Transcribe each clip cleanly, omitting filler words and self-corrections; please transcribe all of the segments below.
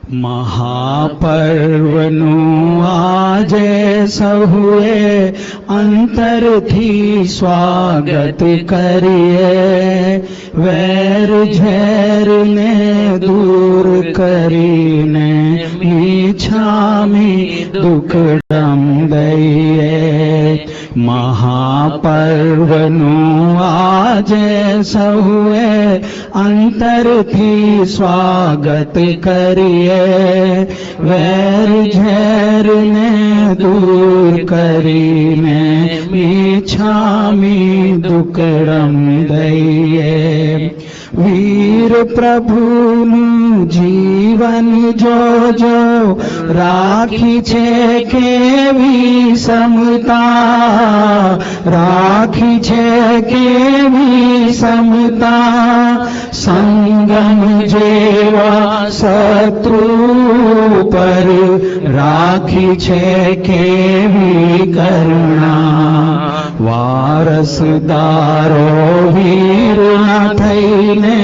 મહાપર્વનું આજે સહુએ અંતરથી સ્વાગત કરીએ, વેર ઝેરને દૂર કરીને ઈચ્છામી દુઃખડમ દઈએ. મહાપર્વનું આજે સહુએ અંતરથી સ્વાગત કરીએ, વેર ઝેરને દૂર કરીને ઈચ્છામી દુઃખડમ દઈએ. વીર પ્રભુનું જીવન જોજો, રાખી છે કેવી સમતા, રાખી છે કેવી સમતા. સંગમ જેવા શત્રુ પર રાખી છે કેવી કરુણા. વારસદારો વીરના થઈને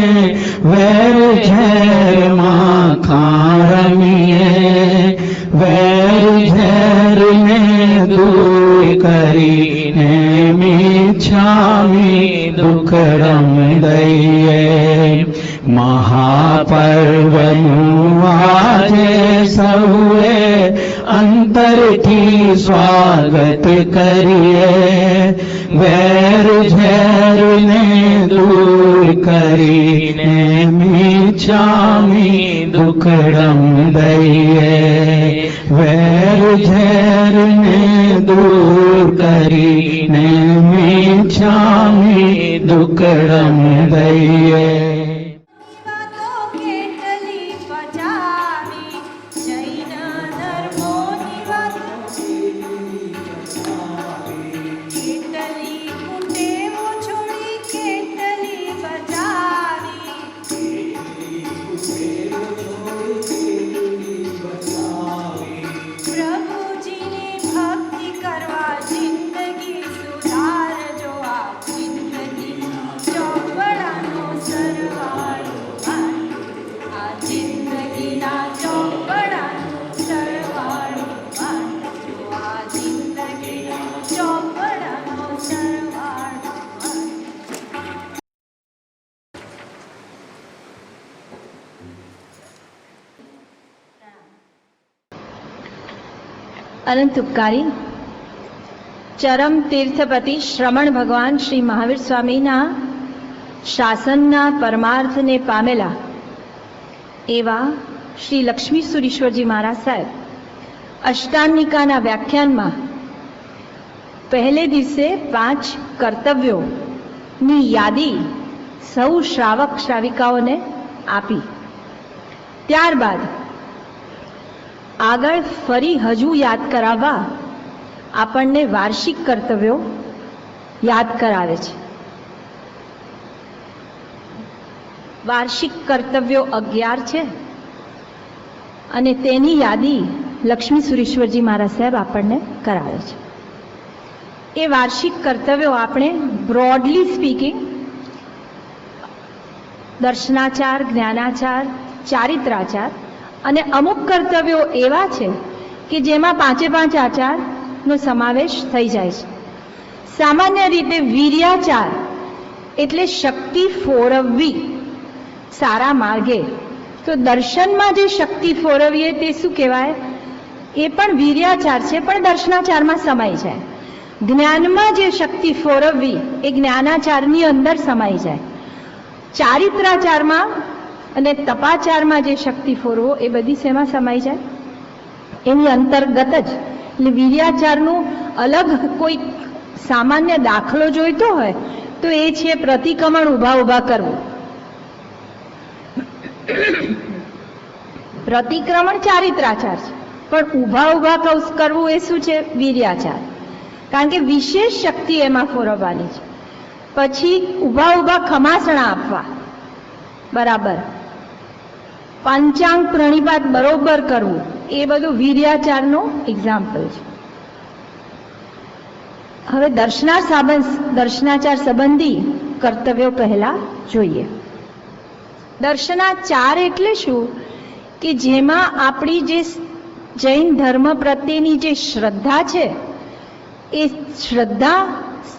વેર ઝેરમાં ખારમીએ, વેર ઝેરને દૂર કરીને ઈચ્છામી દુઃખડમ દઈએ. મહાપર્વનું આજે સૌએ અંતરથી સ્વાગત કરીએ, વેર ઝેરને દૂર કરીને ઈચ્છામી દુઃખડમ દઈએ. વેર ઝેરને દૂર કરીને ઈચ્છામી દુઃખડમ દઈએ. અનંત ઉપકારી ચરમ તીર્થપતિ શ્રમણ ભગવાન શ્રી મહાવીર સ્વામીના શાસનના પરમાર્થને પામેલા એવા શ્રી લક્ષ્મી સુરીશ્વરજી મહારાજ સાહેબ અષ્ટાંગિકાના વ્યાખ્યાનમાં પહેલે દિવસે 5 કર્તવ્યોની યાદી સૌ શ્રાવક શ્રાવિકાઓને આપી. ત્યારબાદ આગળ ફરી હજુ યાદ કરાવવા આપણને વાર્ષિક કર્તવ્યો યાદ કરાવે છે. વાર્ષિક કર્તવ્યો 11 છે અને તેની યાદી લક્ષ્મી સુરેશ્વરજી મહારાજ સાહેબ આપણને કરાવે છે. એ વાર્ષિક કર્તવ્યો આપણે બ્રોડલી સ્પીકિંગ દર્શનાચાર, જ્ઞાનાચાર, ચારિત્રાચાર અને અમુક કર્તવ્યો એવા છે કે જેમાં 5 આચારનો સમાવેશ થઈ જાય છે. સામાન્ય રીતે વીર્યાચાર એટલે શક્તિ ફોરવવી સારા માર્ગે. તો દર્શનમાં જે શક્તિ ફોરવીએ તે શું કહેવાય? એ પણ વીર્યાચાર છે, પણ દર્શનાચારમાં સમાઈ જાય. જ્ઞાનમાં જે શક્તિ ફોરવવી એ જ્ઞાનાચારની અંદર સમાઈ જાય. ચારિત્રાચારમાં અને તપાચારમાં જે શક્તિ ફોરવો એ બધી શેમાં સમાઈ જાય? એની અંતર્ગત જ. એટલે વીર્યાચારનું અલગ કોઈ સામાન્ય દાખલો જોઈતો હોય તો એ છે પ્રતિક્રમણ ઊભા કરવું. પ્રતિક્રમણ ચારિત્રાચાર છે, પણ ઊભા કરવું એ શું છે? વીર્યાચાર. કારણ કે વિશેષ શક્તિ એમાં ફોરવવાની છે. પછી ઊભા ખમાસણા આપવા બરાબર, પંચાંગ પ્રણિપાત બરોબર કરવું, એ બધું વીર્યાચારનું એક્ઝામ્પલ છે. હવે દર્શનાચાર સંબંધી કર્તવ્યો પહેલા જોઈએ. દર્શનાચાર એટલે શું? કે જેમાં આપણી જે જૈન ધર્મ પ્રત્યેની જે શ્રદ્ધા છે એ શ્રદ્ધા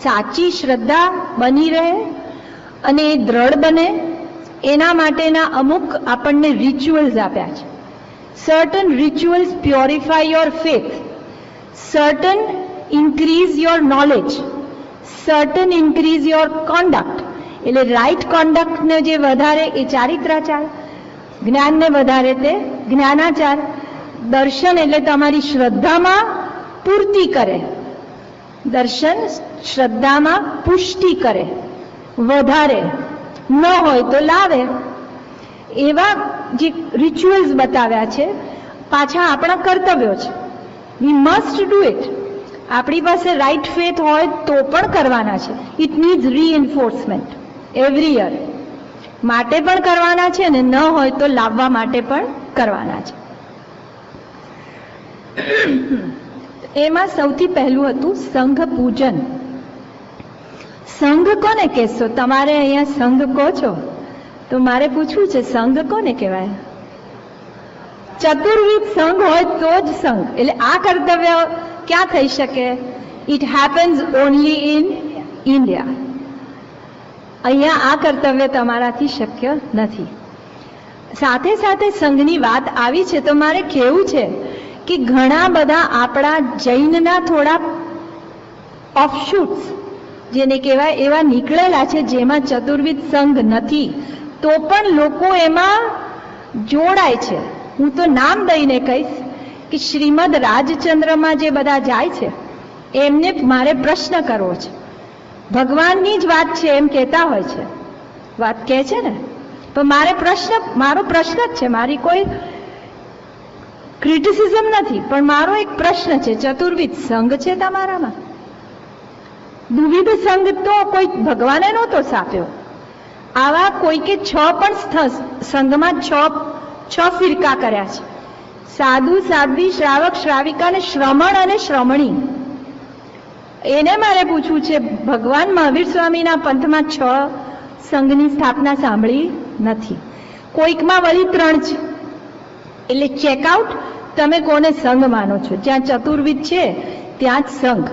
સાચી શ્રદ્ધા બની રહે અને એ દ્રઢ બને એના માટેના અમુક આપણને રિચ્યુઅલ્સ આપ્યા છે. Certain rituals purify your faith, certain increase your knowledge, certain increase your conduct. એટલે રાઈટ કોન્ડક્ટને જે વધારે એ ચારિત્રાચાર, જ્ઞાનને વધારે તે જ્ઞાનાચાર. દર્શન એટલે તમારી શ્રદ્ધામાં પૂર્તિ કરે, દર્શન શ્રદ્ધામાં પુષ્ટિ કરે, વધારે ન હોય તો લાવે. એવા જે રિચ્યુઅલ્સ બતાવ્યા છે પાછા આપણા કર્તવ્યો છે. We must do it. આપણી પાસે રાઈટ ફેથ હોય તો પણ કરવાના છે. It needs reinforcement every year. માટે પણ કરવાના છે અને ન હોય તો લાવવા માટે પણ કરવાના છે. એમાં સૌથી પહેલું હતું સંઘ પૂજન. સંઘ કોને કહેશો? તમારે અહીંયા સંઘ કહો છો તો મારે પૂછવું છે, સંઘ કોને કહેવાય? ચતુર્વિધ સંઘ હોય તો જ સંઘ. એટલે આ કર્તવ્ય ક્યાં થઈ શકે? It happens only in India. અહીંયા આ કર્તવ્ય તમારાથી શક્ય નથી. સાથે સાથે સંઘની વાત આવી છે તો મારે કહેવું છે કે ઘણા બધા આપણા જૈનના થોડા ઓફશૂટ્સ જેને કહેવાય એવા નીકળેલા છે જેમાં ચતુર્વિધ સંઘ નથી તો પણ લોકો એમાં જોડાય છે. હું તો નામ દઈને કહીશ કે શ્રીમદ રાજચંદ્રમાં જે બધા જાય છે એમને મારે પ્રશ્ન કરવો છે. ભગવાનની જ વાત છે એમ કહેતા હોય છે, વાત કહે છે ને, પણ મારો પ્રશ્ન જ છે, મારી કોઈ ક્રિટિસિઝમ નથી, પણ મારો એક પ્રશ્ન છે. ચતુર્વિધ સંઘ છે તમારામાં? દ્વિવિધ સંઘ તો કોઈ ભગવાને નહોતો સાપ્યો. આવા કોઈકે 6 પણ સંઘમાં 6 ફિરકા કર્યા છે. સાધુ, સાધ્વી, શ્રાવક, શ્રાવિકા અને શ્રમણ અને શ્રમણી. એને મારે પૂછવું છે, ભગવાન મહાવીર સ્વામીના પંથમાં 6 સંઘની સ્થાપના સાંભળી નથી. કોઈકમાં વળી 3 છે. એટલે ચેકઆઉટ. તમે કોને સંઘ માનો છો? જ્યાં ચતુર્વિધ છે ત્યાં જ સંઘ.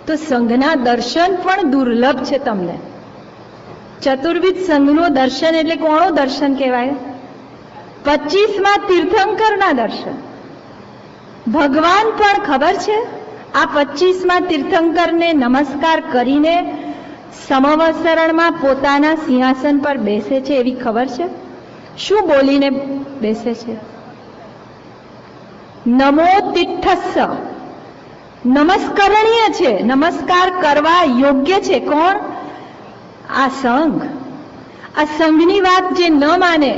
તો સંઘના દર્શન પણ દુર્લભ છે તમને. ચતુર્વિધ સંઘનું દર્શન એટલે કોણો દર્શન કહેવાય? 25માં તીર્થંકરના દર્શન. ભગવાન પણ ખબર છે આ 25માં તીર્થંકરને નમસ્કાર કરીને સમવસરણમાં પોતાના સિંહાસન પર બેસે છે એવી ખબર છે? શું બોલીને બેસે છે? નમો તિઠ્ઠસ્સ. નમસ્કરણીય છે, નમસ્કાર કરવા યોગ્ય છે. કોણ? આ સંઘ. આ સંઘની વાત જે ન માને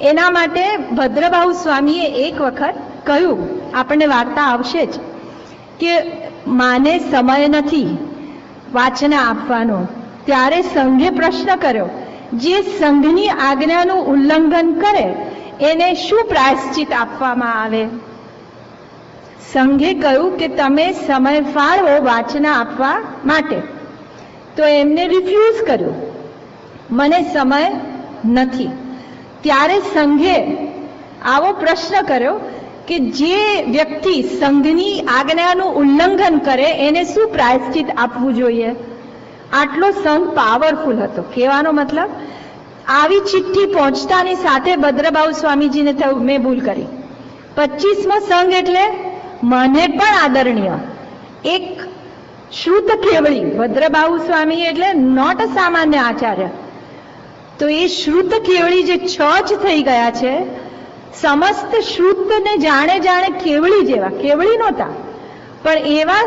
એના માટે ભદ્રબાહુ સ્વામીએ એક વખત કહ્યું, આપણને વાર્તા આવશે જ, કે માને સમય નથી વાચના આપવાનો. ત્યારે સંઘે પ્રશ્ન કર્યો, જે સંઘની આજ્ઞાનું ઉલ્લંઘન કરે એને શું પ્રાયશ્ચિત આપવામાં આવે? સંઘે કહ્યું કે તમે સમય ફાળવો વાચના આપવા માટે. તો એમને રિફ્યુઝ કર્યું, મને સમય નથી. ત્યારે સંઘે આવો પ્રશ્ન કર્યો કે જે વ્યક્તિ સંઘની આજ્ઞાનું ઉલ્લંઘન કરે એને શું પ્રાયશ્ચિત આપવું જોઈએ? આટલો સંઘ પાવરફુલ હતો. કહેવાનો મતલબ, આવી ચિઠ્ઠી પહોંચતાની સાથે ભદ્રબાહુ સ્વામીજીને થયું મેં ભૂલ કરી. 25મો સંઘ એટલે મને પણ આદરણીય એક શ્રુત કેવળી. ભદ્રબાહુ સ્વામી એટલે નોટ અ સામાન્ય આચાર્ય. તો એ શ્રુત કેવળી જે 6 જ થઈ ગયા છે, સમસ્ત શ્રુતને જાણે જાણે કેવળી જેવા, કેવળી નહોતા પણ એવા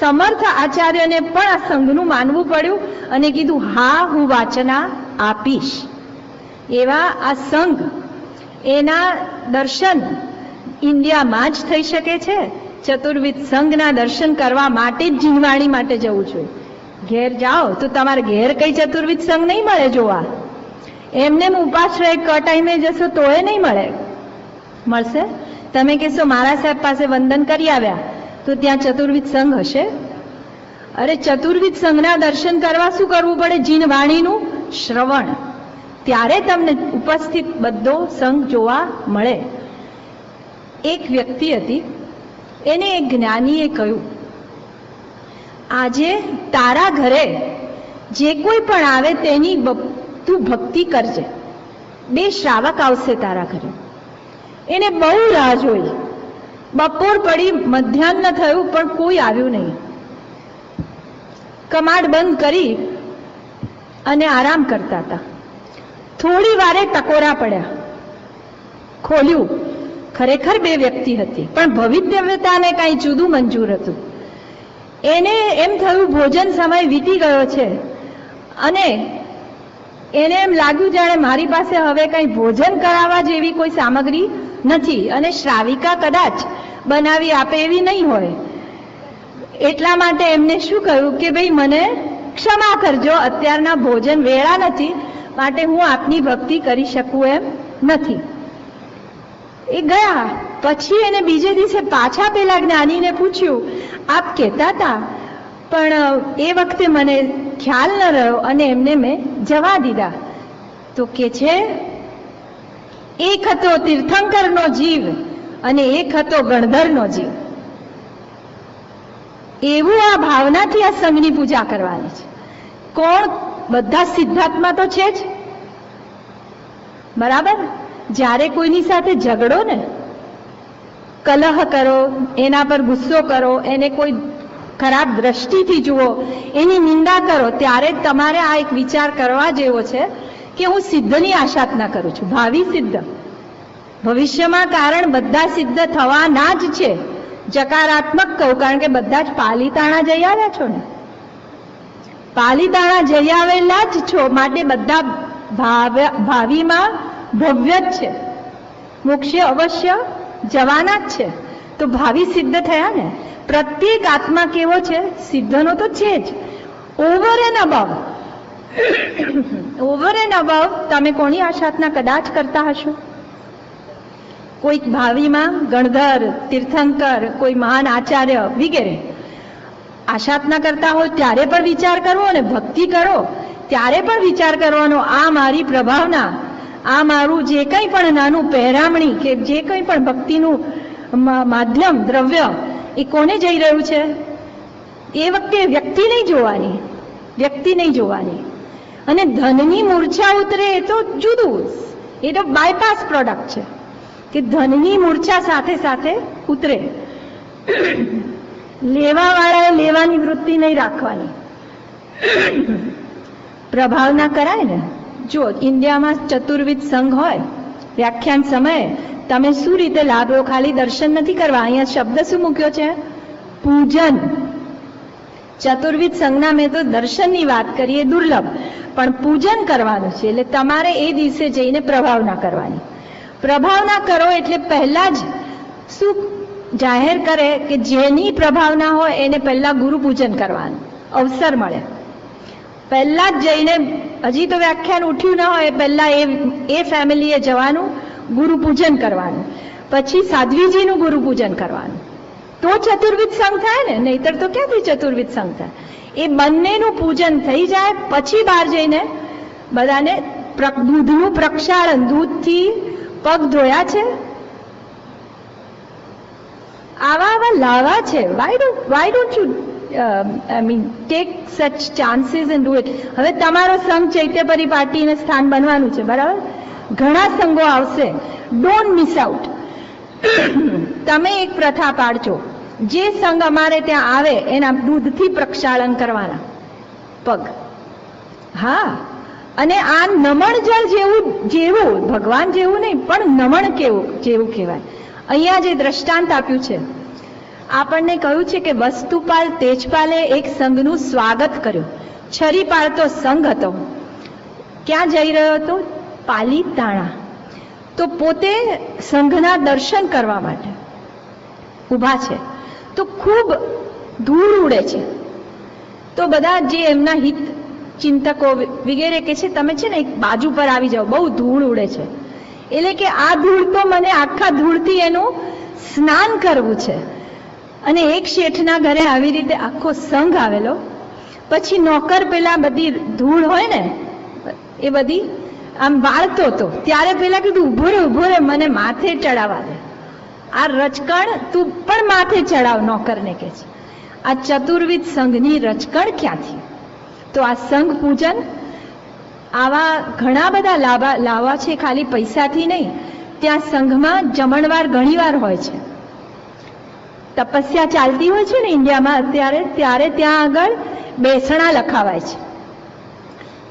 સમર્થ આચાર્યને પણ આ સંઘનું માનવું પડ્યું અને કીધું હા હું વાચના આપીશ. એવા આ સંઘ, એના દર્શન ઇન્ડિયામાં જ થઈ શકે છે. ચતુર્વિધ સંઘના દર્શન કરવા માટે જ જીનવાણી માટે જવું જોઈએ. ઘેર જાઓ તો તમારે ઘેર કઈ ચતુર્વિધ સંઘ નહીં મળે જોવા. એમને ઉપાશ્રય ટાઈમે જશો તો એ નહીં મળે. મળશે? તમે કહેશો મારા સાહેબ પાસે વંદન કરી આવ્યા તો ત્યાં ચતુર્વિધ સંઘ હશે? અરે ચતુર્વિધ સંઘના દર્શન કરવા શું કરવું પડે? જીનવાણીનું શ્રવણ. ત્યારે તમને ઉપસ્થિત બધો સંઘ જોવા મળે. એક વ્યક્તિ હતી, એને એક જ્ઞાનીએ કહ્યું, આજે તારા ઘરે જે કોઈ પણ આવે તેની તું ભક્તિ કરજે. 2 શ્રાવક આવશે તારા ઘરે. એને બહુ રાહ જોઈ. બપોર પડી, મધ્યાહ્ન થયું, પણ કોઈ આવ્યું નહીં. કમાડ બંધ કરી અને આરામ કરતા હતા. થોડી વારે ટકોરા પડ્યા. ખોલ્યું, ખરેખર 2 વ્યક્તિ હતી, પણ ભવિતવ્યતાને કાંઈ જુદું મંજૂર હતું. એને એમ થયું ભોજન સમય વીતી ગયો છે અને એને એમ લાગ્યું જાણે મારી પાસે હવે કંઈ ભોજન કરાવવા જેવી કોઈ સામગ્રી નથી અને શ્રાવિકા કદાચ બનાવી આપે એવી નહીં હોય. એટલા માટે એમને શું કહ્યું કે ભાઈ મને ક્ષમા કરજો, અત્યારના ભોજન વેળા નથી, માટે હું આપની ભક્તિ કરી શકું એમ નથી. એ ગયા. પછી એને બીજે દિવસે પાછા પેલા જ્ઞાનીને પૂછ્યું, આપ કહેતા હતા પણ એ વખતે મને ખ્યાલ ન રહ્યો અને એમને મેં જવા દીધા. તો કે છે, એક હતો તીર્થંકરનો જીવ અને એક હતો ગણધરનો જીવ. એવું આ ભાવનાથી આ સંઘની પૂજા કરવાની છે. કોણ? બધા સિદ્ધાત્મા તો છે જ, બરાબર. જ્યારે કોઈની સાથે ઝઘડો ને, કલહ કરો, એના પર ગુસ્સો કરો, એને કોઈ ખરાબ દ્રષ્ટિથી જુઓ, એની નિંદા કરો, ત્યારે તમારે આ એક વિચાર કરવા જેવો છે કે હું સિદ્ધની આશાતના કરું છું, ભાવિ સિદ્ધ. ભવિષ્યમાં કારણ બધા સિદ્ધ થવાના જ છે. જકારાત્મક કહું, કારણ કે બધા જ પાલીતાણા જઈ આવ્યા છો ને, પાલીતાણા જઈ આવેલા જ છો, માટે બધા ભાવિમાં ભવ્ય જ છે. મોક્ષે અવશ્ય જવાના જ છે. તો ભાવિ સિદ્ધ થયા ને. પ્રત્યેક આત્મા કેવો છે? સિદ્ધનો તો છે જ. Over and above, over and above તમે કોની આશાતના કદાચ કરતા હશો? કોઈક ભાવિમાં ગણધર, તીર્થંકર, કોઈ મહાન આચાર્ય વગેરે આશાતના કરતા હોય ત્યારે પણ વિચાર કરવો, અને ભક્તિ કરો ત્યારે પણ વિચાર કરવાનો, આ મારી પ્રભાવના, આ મારું જે કંઈ પણ નાનું પહેરામણી કે જે કંઈ પણ ભક્તિનું માધ્યમ દ્રવ્ય એ કોને જઈ રહ્યું છે? એ વખતે વ્યક્તિ નહીં જોવાની, વ્યક્તિ નહીં જોવાની. અને ધનની મૂર્છા ઉતરે એ તો જુદું, એ તો બાયપાસ પ્રોડક્ટ છે કે ધનની મૂર્છા સાથે સાથે ઉતરે. લેવાવાળાએ લેવાની વૃત્તિ નહીં રાખવાની. પ્રભાવના કરાય ને. જો ઇન્ડિયામાં ચતુર્વિધ સંઘ હોય, વ્યાખ્યાન સમયે તમે શું રીતે લાભો? ખાલી દર્શન નથી કરવા. અહીંયા શબ્દ શું મૂક્યો છે? પૂજન. ચતુર્વિધ સંઘના મેં તો દર્શનની વાત કરી, એ દુર્લભ, પણ પૂજન કરવાનું છે. એટલે તમારે એ દિવસે જઈને પ્રભાવના કરવાની. પ્રભાવના કરો એટલે પહેલા જ શું જાહેર કરે કે જેની પ્રભાવના હોય એને પહેલા ગુરુ પૂજન કરવાનું અવસર મળે. પહેલા જ જઈને, હજી તો વ્યાખ્યાન ઉઠ્યું ન હોય, પહેલા એ ફેમિલીએ જવાનું, ગુરુ પૂજન કરવાનું, પછી સાધ્વીજીનું ગુરુ પૂજન કરવાનું, તો ચતુર્વિધ સંઘ થાય ને. નહીતર તો ક્યાંથી ચતુર્વિધ સંઘ થાય? એ બંનેનું પૂજન થઈ જાય પછી બહાર જઈને બધાને દૂધનું પ્રક્ષાળન, દૂધથી પગ ધોયા છે, આવા લાવા છે. Why don't you take such chances and do it. હવે તમારો સંઘ ચૈત્ય પરિપાટીને સ્થાન બનવાનું છે, બરાબર? ઘણા સંઘો આવશે, ડોન્ટ મિસ આઉટ. તમે એક પ્રથા પાડજો, જે સંઘ અમારે ત્યાં આવે એના દૂધથી પ્રક્ષાળન કરવાના પગ. હા, અને આ નમણ જળ જેવું ભગવાન જેવું નહીં, પણ નમણ જેવું કહેવાય. અહીંયા જે દ્રષ્ટાંત આપ્યું છે, આપણને કહ્યું છે કે વસ્તુપાલ તેજપાલે એક સંઘનું સ્વાગત કર્યું. છરીપાળતો સંઘ હતો. ક્યાં જઈ રહ્યો હતો? પાલીતાણા. તો પોતે સંઘના દર્શન કરવા માટે ઊભા છે, તો ખૂબ ધૂળ ઉડે છે. તો બધા જે એમના હિત ચિંતકો વગેરે કે છે તમે છે ને એક બાજુ પર આવી જાઓ, બહુ ધૂળ ઉડે છે. એટલે કે આ ધૂળ તો મને આખા ધૂળથી એનું સ્નાન કરવું છે. અને એક શેઠના ઘરે આવી રીતે આખો સંઘ આવેલો. પછી નોકર પેલા બધી ધૂળ હોય ને એ બધી આમ વાળતો હતો ત્યારે પેલા કીધું ઊભો રે મને માથે ચડાવવા દે, આ રચકણ તું પણ માથે ચડાવ નોકરને કે છે. આ ચતુર્વિધ સંઘની રચકણ ક્યાંથી? તો આ સંઘ પૂજન આવા ઘણા બધા લાવા છે, ખાલી પૈસાથી નહીં. ત્યાં સંઘમાં જમણવાર ઘણીવાર હોય છે. તપસ્યા ચાલતી હોય છે ને ઇન્ડિયામાં અત્યારે, ત્યારે ત્યાં આગળ બેસણા લખાવાય છે.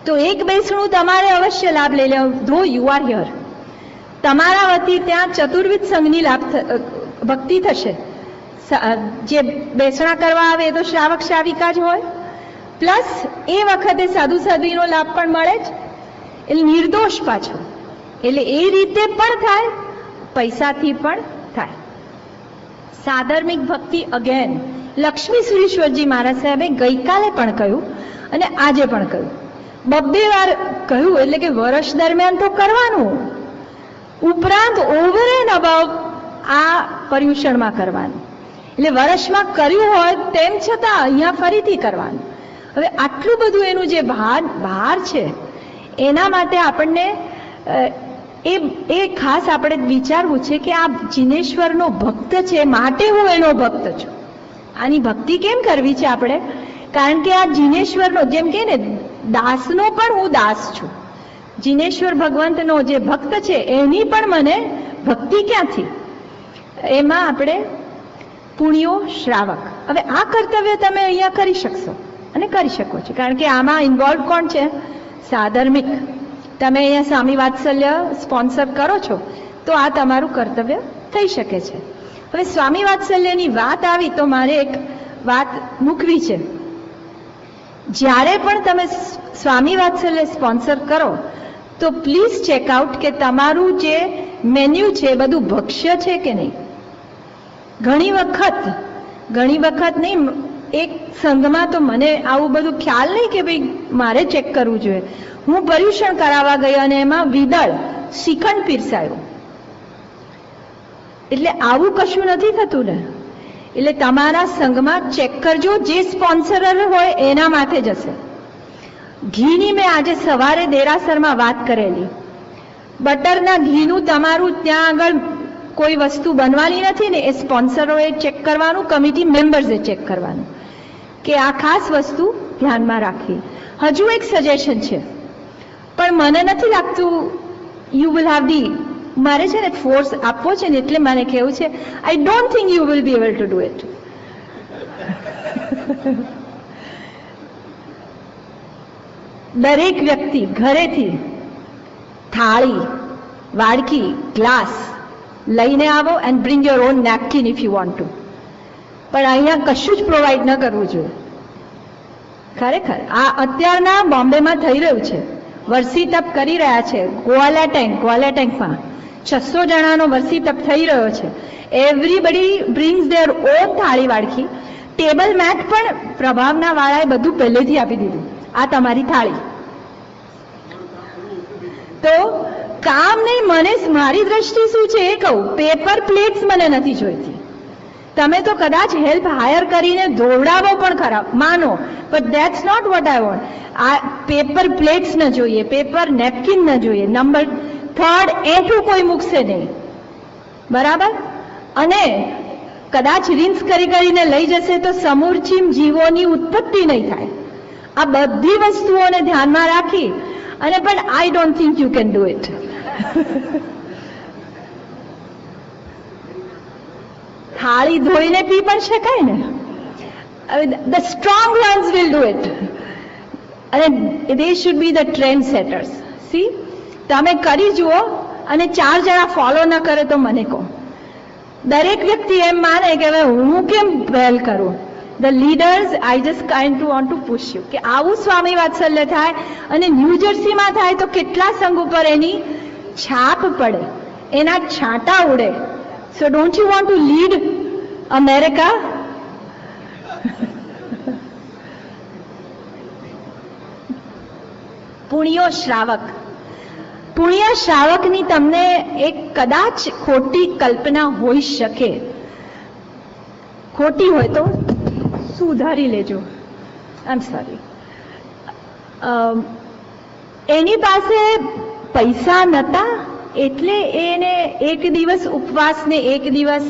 તો એક બેસણું તમારે અવશ્ય લાભ લઈ લેવો, ધો યુ આર હિયર. તમારા વતી ત્યાં ચતુર્વિધ સંઘની ભક્તિ થશે. જે બેસણા કરવા આવે એ તો શ્રાવક શ્રાવિકા જ હોય, પ્લસ એ વખતે સાધુ સાધ્વીનો લાભ પણ મળે જ, એટલે નિર્દોષ પાછો. એટલે એ રીતે પણ થાય, પૈસાથી પણ થાય. સાધર્મિક ભક્તિ અગેન લક્ષ્મી સુરેશ્વરજી મહારાજ સાહેબે ગઈકાલે પણ કહ્યું અને આજે પણ કહ્યું, બબ્બે વાર કહ્યું. એટલે કે વર્ષ દરમિયાન તો કરવાનું, ઉપરાંત ઓવર એન્ડ અબાવ આ પર્યુષણમાં કરવાનું. એટલે વર્ષમાં કર્યું હોય તેમ છતાં અહીંયા ફરીથી કરવાનું. હવે આટલું બધું એનું જે ભાર છે એના માટે આપણને એ ખાસ આપણે વિચારવું છે કે આ જિનેશ્વરનો ભક્ત છે માટે હું એનો ભક્ત છું. આની ભક્તિ કેમ કરવી છે આપણે? કારણ કે આ જિનેશ્વરનો, જેમ કે ને દાસનો પણ હું દાસ છું, જિનેશ્વર ભગવંતનો જે ભક્ત છે એની પણ મને ભક્તિ ક્યાંથી? એમાં આપણે પુણ્યો શ્રાવક. હવે આ કર્તવ્ય તમે અહીંયા કરી શકશો અને કરી શકો છો, કારણ કે આમાં ઇન્વોલ્વ કોણ છે? સાધર્મિક. તમે અહીંયા સ્વામી વાત્સલ્ય સ્પોન્સર કરો છો તો આ તમારું કર્તવ્ય થઈ શકે છે. હવે સ્વામી વાત્સલ્યની વાત આવી તો મારે એક વાત મૂકવી છે. જ્યારે પણ તમે સ્વામી વાત્સલ્ય સ્પોન્સર કરો તો પ્લીઝ ચેકઆઉટ કે તમારું જે મેન્યુ છે બધું ભક્ષ્ય છે કે નહીં. ઘણી વખત નહીં, એક સંઘમાં તો મને આવું બધું ખ્યાલ નહીં કે ભાઈ મારે ચેક કરવું જોઈએ. હું પર્યુષણ કરાવવા ગઈ અને એમાં વિદળ શ્રીખંડ પીરસાયો. એટલે આવું કશું નથી થતું ને. એટલે તમારા સંઘમાં ચેક કરજો, જે સ્પોન્સરર હોય એના માટે જશે. ઘીની મેં આજે સવારે દેરાસરમાં વાત કરેલી. બટરના ઘીનું તમારું ત્યાં આગળ કોઈ વસ્તુ બનવાની નથી ને, એ સ્પોન્સરોએ ચેક કરવાનું, કમિટી મેમ્બર્સે ચેક કરવાનું કે આ ખાસ વસ્તુ ધ્યાનમાં રાખવી. હજુ એક સજેશન છે, પણ મને નથી લાગતું યુ વિલ હેવ ધી, મારે છે ને ફોર્સ આપવો છે ને એટલે મને કહેવું છે, આઈ don't think you will be able to do it. દરેક વ્યક્તિ ઘરેથી થાળી, વાડકી, ગ્લાસ લઈને આવો and bring your own napkin if you want two. પણ અહીંયા કશું જ પ્રોવાઈડ ન કરવું જોઈએ. ખરેખર આ અત્યારના બોમ્બેમાં થઈ રહ્યું છે. વરસી તપ કરી રહ્યા છે ગ્વાલેટેન્કમાં 600 જણાનો વરસી તપ થઈ રહ્યો છે. એવરીબડી બ્રિંગ્સ ધેર ઓન થાળી વાડકી. ટેબલ મેટ પણ પ્રભાવના વાળાએ બધું પહેલેથી આપી દીધું, આ તમારી થાળી. તો કામ નહીં, મને મારી દ્રષ્ટિ શું છે એ કહું, પેપર પ્લેટ્સ મને નથી જોઈતી. તમે તો કદાચ હેલ્પ હાયર કરીને ધોવડાવો પણ ખરા, માનો, but that's not what I want. આ પેપર પ્લેટ્સ ન જોઈએ, પેપર નેપકિન ન જોઈએ. નંબર 3 એઠું કોઈ મૂકશે નહીં, બરાબર? અને કદાચ રિન્સ કરીને લઈ જશે તો સમૂરચીમ જીવોની ઉત્પત્તિ નહીં થાય. આ બધી વસ્તુઓને ધ્યાનમાં રાખી અને પણ I don't think you can do it. થાળી ધોઈને પી પણ શકાય ને. The strong ones will do it અને they should be the trend setters. See, તમે કરી જુઓ અને 4 જણા ફોલો ન કરે તો મને કહો. દરેક વ્યક્તિ એમ માને કે હવે હું કેમ પહેલ કરું. The leaders, I just kind two want to push you કે આવું સ્વામી વાત્સલ્ય થાય. અને ન્યૂજર્સીમાં થાય તો કેટલા સંઘ ઉપર એની છાપ પડે, એના છાંટા ઉડે. So don't you want to lead America? પુણ્યો શ્રાવક. પુણ્ય શ્રાવકની તમને એક કદાચ ખોટી કલ્પના હોઈ શકે. ખોટી હોય તો સુધારી લેજો, આઈ એમ સોરી. એની પાસે પૈસા નતા એટલે એને એક દિવસ ઉપવાસ ને એક દિવસ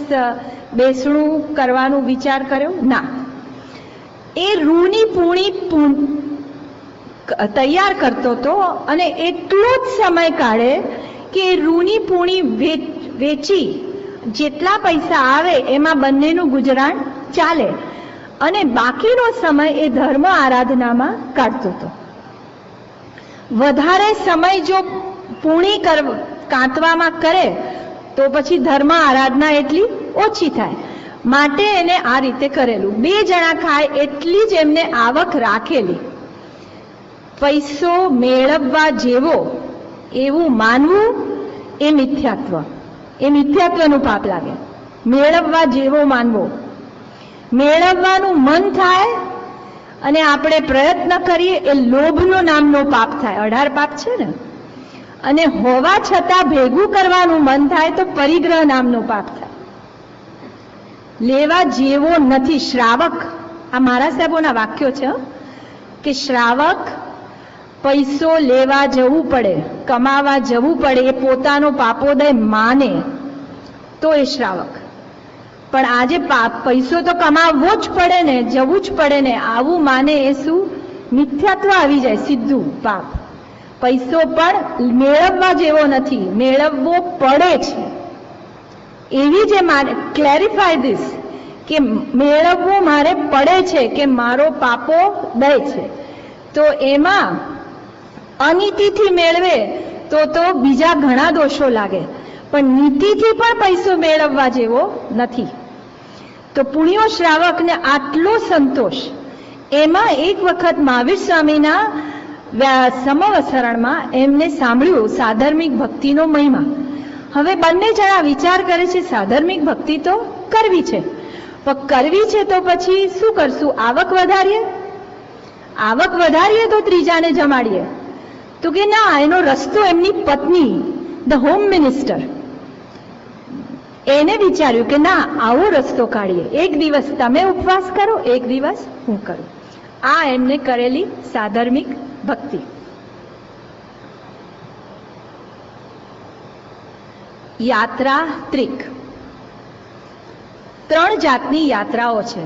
બેસણું કરવાનું વિચાર કર્યો? ના, એ રૂની પૂણી તૈયાર કરતો હતો અને એટલો જ સમય કાઢે કે રૂની પૂણી વેચી જેટલા પૈસા આવે એમાં બંનેનું ગુજરાન ચાલે અને બાકીનો સમય એ ધર્મ આરાધનામાં કાઢતો હતો. વધારે સમય જો પૂણી કાંતવામાં કરે તો પછી ધર્મ આરાધના એટલી ઓછી થાય, માટે એને આ રીતે કરેલું. 2 જણા ખાય એટલી જ એમને આવક રાખેલી. પૈસો મેળવવા જેવો એવું માનવું એ મિથ્યાત્વ, એ મિથ્યાત્વનું પાપ લાગે. મેળવવા જેવો માનવો, મેળવવાનું મન થાય અને આપણે પ્રયત્ન કરીએ એ લોભનો નામનો પાપ થાય. 18 પાપ છે ને. અને હોવા છતાં ભેગું કરવાનું મન થાય તો પરિગ્રહ નામનો પાપ થાય. લેવા જેવો નથી. શ્રાવક, આ મારા સાહેબોના વાક્યો છે કે શ્રાવક પૈસો લેવા જવું પડે, કમાવા જવું પડે, એ પોતાનો પાપોદય માને તો એ શ્રાવક. પણ આજે પૈસો તો કમાવવો જ પડે ને, જવું જ પડે ને, આવું માને એ શું? મિથ્યાત્વ આવી જાય, સીધું પાપ. પૈસો પણ મેળવવા જેવો નથી, મેળવવો પડે છે. એવી જે મારે ક્લેરિફાય ધીસ કે મેળવવું મારે પડે છે કે મારો પાપો દય છે. તો એમાં અનીતિથી મેળવે તો બીજા ઘણા દોષો લાગે, પણ નીતિથી પણ પૈસો મેળવવા જેવો નથી. તો પુણ્યો શ્રાવકને આટલો સંતોષ. એમાં એક વખત મહાવીર સ્વામીના સમવસરણમાં એમને સાંભળ્યું સાધર્મિક ભક્તિનો મહિમા. હવે બંને જણા વિચાર કરે છે સાધર્મિક ભક્તિ તો કરવી છે, પણ કરવી છે તો પછી શું કરશું? આવક વધારીએ, આવક વધારીએ તો ત્રીજાને જમાડીએ. તો કે ના, એનો રસ્તો એમની પત્ની ધ હોમ મિનિસ્ટર, એને વિચાર્યું કે ના, આવો રસ્તો કાઢીએ. એક દિવસ તમે ઉપવાસ કરો, એક દિવસ હું કરું. આ એમને કરેલી સાધર્મિક ભક્તિ. યાત્રા ત્રિક. 3 જાતની યાત્રાઓ છે.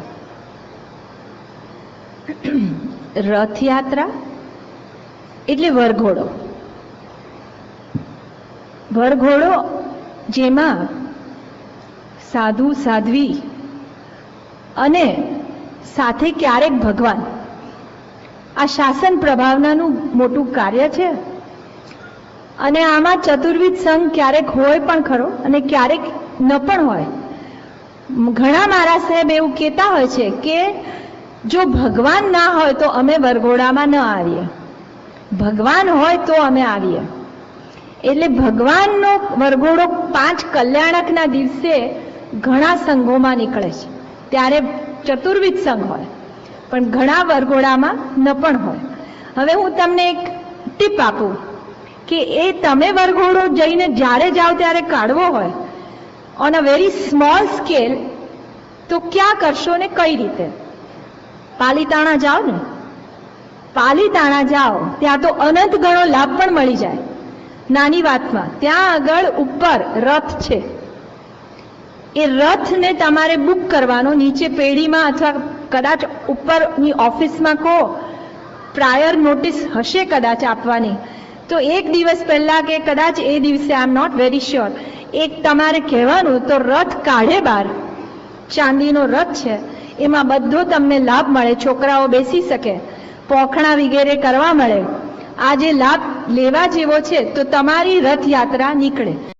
રથયાત્રા એટલે વરઘોડો. વરઘોડો જેમાં સાધુ સાધ્વી અને સાથે ક્યારેક ભગવાન, આ શાસન પ્રભાવનાનું મોટું કાર્ય છે. અને આમાં ચતુર્વિધ સંઘ ક્યારેક હોય પણ ખરો અને ક્યારેક ન પણ હોય. ઘણા મારા સાહેબ એવું કહેતા હોય છે કે જો ભગવાન ના હોય તો અમે વરઘોડામાં ન આવીએ, ભગવાન હોય તો અમે આવીએ. એટલે ભગવાનનો વરઘોડો 5 કલ્યાણકના દિવસે ઘણા સંઘોમાં નીકળે છે, ત્યારે ચતુર્વિધ સંઘ હોય, પણ ઘણા વરઘોડામાં ન પણ હોય. હવે હું તમને એક ટીપ આપું કે એ તમે વરઘોડો જઈને જ્યારે જાઓ ત્યારે કાઢવો હોય on a very small scale, તો ક્યાં કરશો ને કઈ રીતે? પાલીતાણા જાઓ ને, પાલીતાણા જાઓ ત્યાં તો અનંત ગણો લાભ પણ મળી જાય. નાની વાતમાં ત્યાં આગળ ઉપર રથ છે, એ રથને તમારે બુક કરવાનો, નીચે પેઢીમાં અથવા કદાચ ઉપરની ઓફિસમાં કહો, પ્રાયર નોટિસ હશે કદાચ આપવાની, તો એક દિવસ પહેલા કે કદાચ એ દિવસે, આઈ એમ નોટ વેરી શ્યોર, એક તમારે કહેવાનું તો રથ કાઢે બહાર. ચાંદીનો રથ છે, એમાં બધો તમને લાભ મળે, છોકરાઓ બેસી શકે, પોખણા વગેરે કરવા મળે. આ જે લાભ લેવા જેવો છે તો તમારી રથયાત્રા નીકળે.